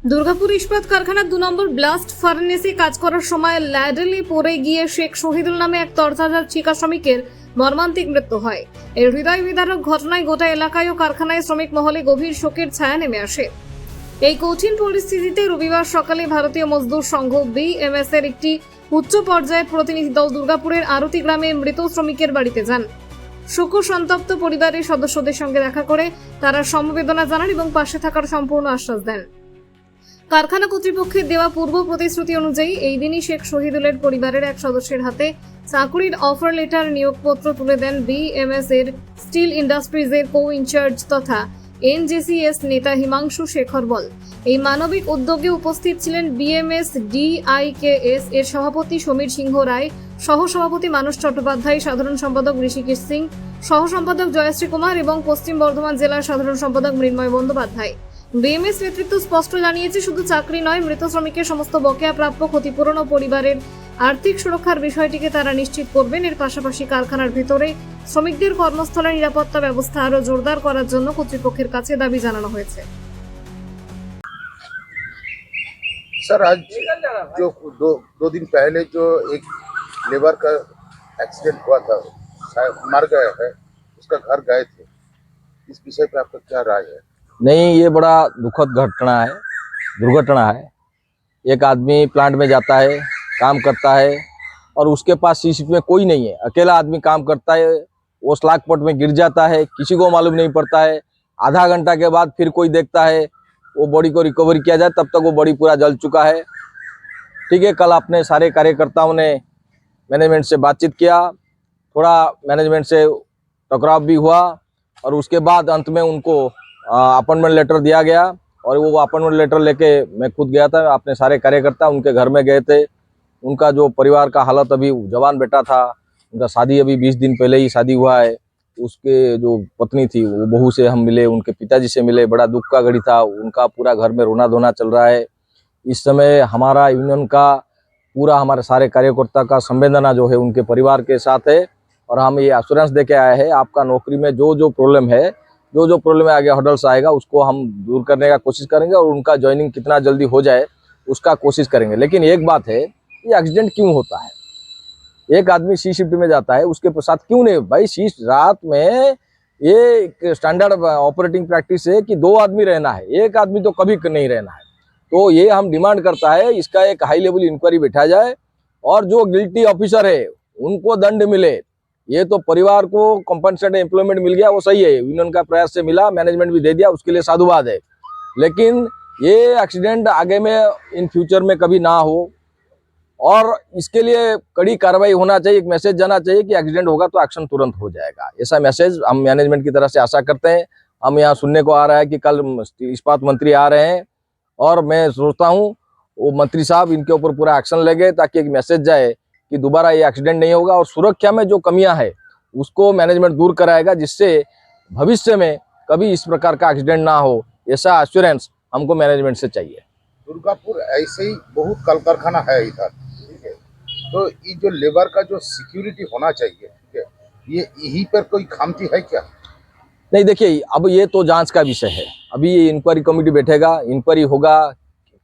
দুর্গাপুর ইস্পাত কারখানার 2 নম্বর ব্লাস্ট ফার্নেসে কাজ করার সময় ল্যাডেলে পড়ে গিয়ে শেখ শহীদুল নামে এক তরতাজা ঠিকা শ্রমিকের মর্মান্তিক মৃত্যু হয়। এই হৃদয় বিদারক ঘটনায় গোটা এলাকায় ও কারখানায় শ্রমিক মহলে গভীর শোকের ছায়া নেমে আসে। এই কঠিন পরিস্থিতিতে রবিবার সকালে ভারতীয় মজদুর সংঘ বিএমএস এর একটি উচ্চ পর্যায়ের প্রতিনিধি দল দুর্গাপুরের আরতি গ্রামে মৃত শ্রমিকের বাড়িতে যান। শোক সন্তপ্ত পরিবারের সদস্যদের সঙ্গে দেখা করে তারা সমবেদনা জানান এবং পাশে থাকার সম্পূর্ণ আশ্বাস দেন। কারখানা কর্তৃপক্ষের দেওয়া পূর্ব প্রতিশ্রুতি অনুযায়ী এই দিনই শেখ শহীদুলের পরিবারের এক সদস্যের হাতে চাকরির অফার লেটার নিয়োগপত্র তুলে দেন বিএমএস এর স্টিল ইন্ডাস্ট্রিজের কো ইনচার্জ তথা এনজেসিএস নেতা হিমাংশু শেখর বল। এই মানবিক উদ্যোগে উপস্থিত ছিলেন বিএমএস ডিআইকেএস এর সভাপতি সমীর সিংহ রায়, সহ সভাপতি মানস চট্টোপাধ্যায়, সাধারণ সম্পাদক ঋষিকেশ সিং, সহ সম্পাদক জয়শ্রী কুমার এবং পশ্চিম বর্ধমান জেলার সাধারণ সম্পাদক মৃন্ময় বন্দ্যোপাধ্যায়। বিএমএস নেতৃত্ব স্পষ্ট জানিয়েছে, শুধু চাকরি নয়, মৃত শ্রমিকের সমস্ত বকেয়া প্রাপ্য ক্ষতিপূরণ ও পরিবারের আর্থিক সুরক্ষার বিষয়টিকে তারা নিশ্চিত করবেন। এর পাশাপাশি কারখানার ভিতরে শ্রমিকদের কর্মস্থলের নিরাপত্তা ব্যবস্থা আরও জোরদার করার জন্য কর্তৃপক্ষের কাছে দাবি জানানো হয়েছে। सर, आज जो दो दिन पहले जो एक लेबर का एक्सीडेंट हुआ था, शायद मर गया है, उसका घर गए थे, इस विषय पे आपका क्या राय है? नहीं, ये बड़ा दुखद घटना है, दुर्घटना है। एक आदमी प्लांट में जाता है, काम करता है और उसके पास सीसीटीवी में कोई नहीं है, अकेला आदमी काम करता है, वो स्लागपट में गिर जाता है, किसी को मालूम नहीं पड़ता है। आधा घंटा के बाद फिर कोई देखता है, वो बॉडी को रिकवर किया जाए, तब तक वो बॉडी पूरा जल चुका है। ठीक है, कल अपने सारे कार्यकर्ताओं ने मैनेजमेंट से बातचीत किया, थोड़ा मैनेजमेंट से टकराव भी हुआ और उसके बाद अंत में उनको अपॉइंटमेंट लेटर दिया गया और वो अपॉइंटमेंट लेटर लेके मैं खुद गया था। अपने सारे कार्यकर्ता उनके घर में गए थे। उनका जो परिवार का हालत, अभी जवान बेटा था, उनका शादी अभी 20 दिन पहले ही शादी हुआ है, उसके जो पत्नी थी वो बहू से हम मिले, उनके पिताजी से मिले, बड़ा दुख का घड़ी था, उनका पूरा घर में रोना धोना चल रहा है। इस समय हमारा यूनियन का पूरा, हमारे सारे कार्यकर्ता का संवेदना जो है उनके परिवार के साथ है और हम ये एश्योरेंस दे के आए हैं, आपका नौकरी में जो जो प्रॉब्लम है, जो प्रॉब्लम है, आगे हर्डल्स आएगा, उसको हम दूर करने का कोशिश करेंगे और उनका ज्वाइनिंग कितना जल्दी हो जाए उसका कोशिश करेंगे। लेकिन एक बात है, ये एक्सीडेंट क्यों होता है? एक आदमी सी शिफ्ट में जाता है, उसके साथ क्यों नहीं भाई? सी रात में ये स्टैंडर्ड ऑपरेटिंग प्रैक्टिस है कि 2 आदमी रहना है, एक आदमी तो कभी नहीं रहना है। तो ये हम डिमांड करता है, इसका एक हाई लेवल इंक्वायरी बैठा जाए और जो गिल्टी ऑफिसर है उनको दंड मिले। ये तो परिवार को कॉम्पनसेट एम्प्लॉयमेंट मिल गया, वो सही है, यूनियन का प्रयास से मिला, मैनेजमेंट भी दे दिया, उसके लिए साधुवाद है। लेकिन ये एक्सीडेंट आगे में इन फ्यूचर में कभी ना हो और इसके लिए कड़ी कार्रवाई होना चाहिए। एक मैसेज जाना चाहिए कि एक्सीडेंट होगा तो एक्शन तुरंत हो जाएगा। ऐसा मैसेज हम मैनेजमेंट की तरफ से आशा करते हैं। हम यहाँ सुनने को आ रहा है कि कल इस्पात मंत्री आ रहे हैं और मैं सोचता हूँ वो मंत्री साहब इनके ऊपर पूरा एक्शन लेंगे ताकि एक मैसेज जाए कि दोबारा ये एक्सीडेंट नहीं होगा और सुरक्षा में जो कमियां है उसको मैनेजमेंट दूर कराएगा, जिससे भविष्य में कभी इस प्रकार का एक्सीडेंट ना हो। ऐसा एश्योरेंस हमको मैनेजमेंट से चाहिए। दुर्गापुर ऐसे ही बहुत कल कारखाना है इधर, ठीक है, तो ये जो लेबर का जो सिक्योरिटी होना चाहिए, ठीक है, ये यहीं पर कोई खामती है क्या? नहीं, देखिए, अब ये तो जांच का विषय है। अभी ये इंक्वायरी कमेटी बैठेगा, इंक्वायरी होगा,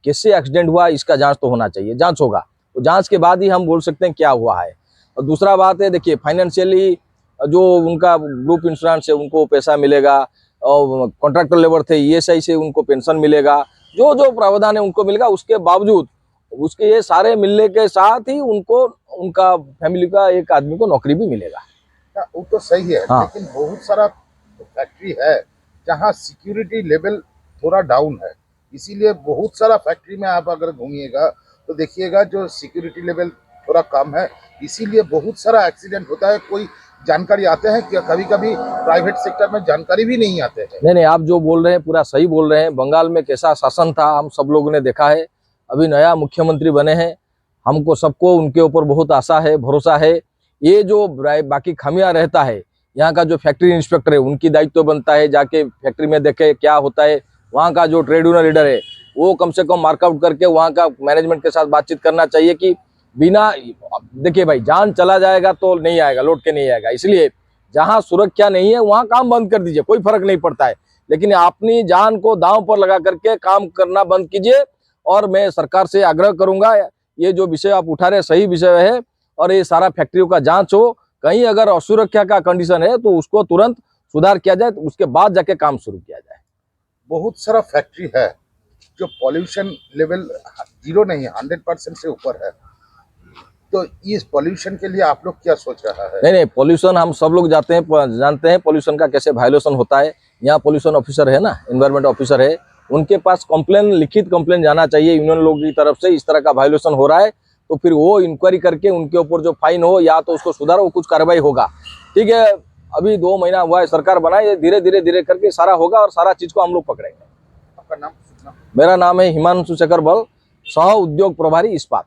कैसे एक्सीडेंट हुआ इसका जांच तो होना चाहिए, जांच होगा, तो जांच के बाद ही हम बोल सकते हैं क्या हुआ है। और दूसरा बात है, देखिए, फाइनेंशियली जो उनका ग्रुप इंश्योरेंस है उनको पैसा मिलेगा और कॉन्ट्रैक्टर लेबर थे ईएसआई से उनको पेंशन मिलेगा, जो जो प्रावधान है उनको मिलेगा। उसके बावजूद उसके ये सारे मिलने के साथ ही उनको उनका फैमिली का एक आदमी को नौकरी भी मिलेगा। वो तो सही है, हाँ। लेकिन बहुत सारा फैक्ट्री है जहाँ सिक्योरिटी लेवल थोड़ा डाउन है, इसीलिए बहुत सारा फैक्ट्री में आप अगर घूमिएगा तो देखिएगा जो सिक्योरिटी लेवल थोड़ा कम है, इसीलिए बहुत सारा एक्सीडेंट होता है। कोई जानकारी आते हैं कि कभी कभी प्राइवेट सेक्टर में जानकारी भी नहीं आते हैं। नहीं, आप जो बोल रहे हैं पूरा सही बोल रहे हैं। बंगाल में कैसा शासन था हम सब लोगों ने देखा है। अभी नया मुख्यमंत्री बने हैं, हमको सबको उनके ऊपर बहुत आशा है, भरोसा है। ये जो बाकी खामियां रहता है, यहाँ का जो फैक्ट्री इंस्पेक्टर है उनकी दायित्व बनता है जाके फैक्ट्री में देखे क्या होता है। वहाँ का जो ट्रेड यूनियन लीडर है वो कम से कम मार्कआउट करके वहाँ का मैनेजमेंट के साथ बातचीत करना चाहिए कि बिना, देखिए भाई, जान चला जाएगा तो नहीं आएगा, लौट के नहीं आएगा, इसलिए जहाँ सुरक्षा नहीं है वहाँ काम बंद कर दीजिए, कोई फर्क नहीं पड़ता है। लेकिन अपनी जान को दांव पर लगा करके काम करना बंद कीजिए। और मैं सरकार से आग्रह करूंगा, ये जो विषय आप उठा रहे सही विषय है, और ये सारा फैक्ट्रियों का जांच हो, कहीं अगर असुरक्षा का कंडीशन है तो उसको तुरंत सुधार किया जाए, तो उसके बाद जाके काम शुरू किया जाए। बहुत सारा फैक्ट्री है जो पॉल्यूशन लेवल 0 नहीं 100% से ऊपर है, तो इस पॉल्यूशन के लिए आप लोग क्या सोच रहा है? नहीं, पॉल्यूशन हम सब लोग जानते हैं पॉल्यूशन का कैसे वायलेशन होता है। यहाँ पॉल्यूशन ऑफिसर है ना, एनवायरमेंट ऑफिसर है, उनके पास कंप्लेन, लिखित कंप्लेन जाना चाहिए यूनियन लोगों की तरफ से, इस तरह का वायलेशन हो रहा है, तो फिर वो इंक्वायरी करके उनके ऊपर जो फाइन हो या तो उसको सुधारो, कुछ कार्रवाई होगा। ठीक है, अभी 2 महीना हुआ है सरकार बनाए, धीरे धीरे करके सारा होगा और सारा चीज को हम लोग पकड़ेंगे। आपका नाम? मेरा नाम है हिमांशु शेखर बल, सह उद्योग प्रभारी इस्पात।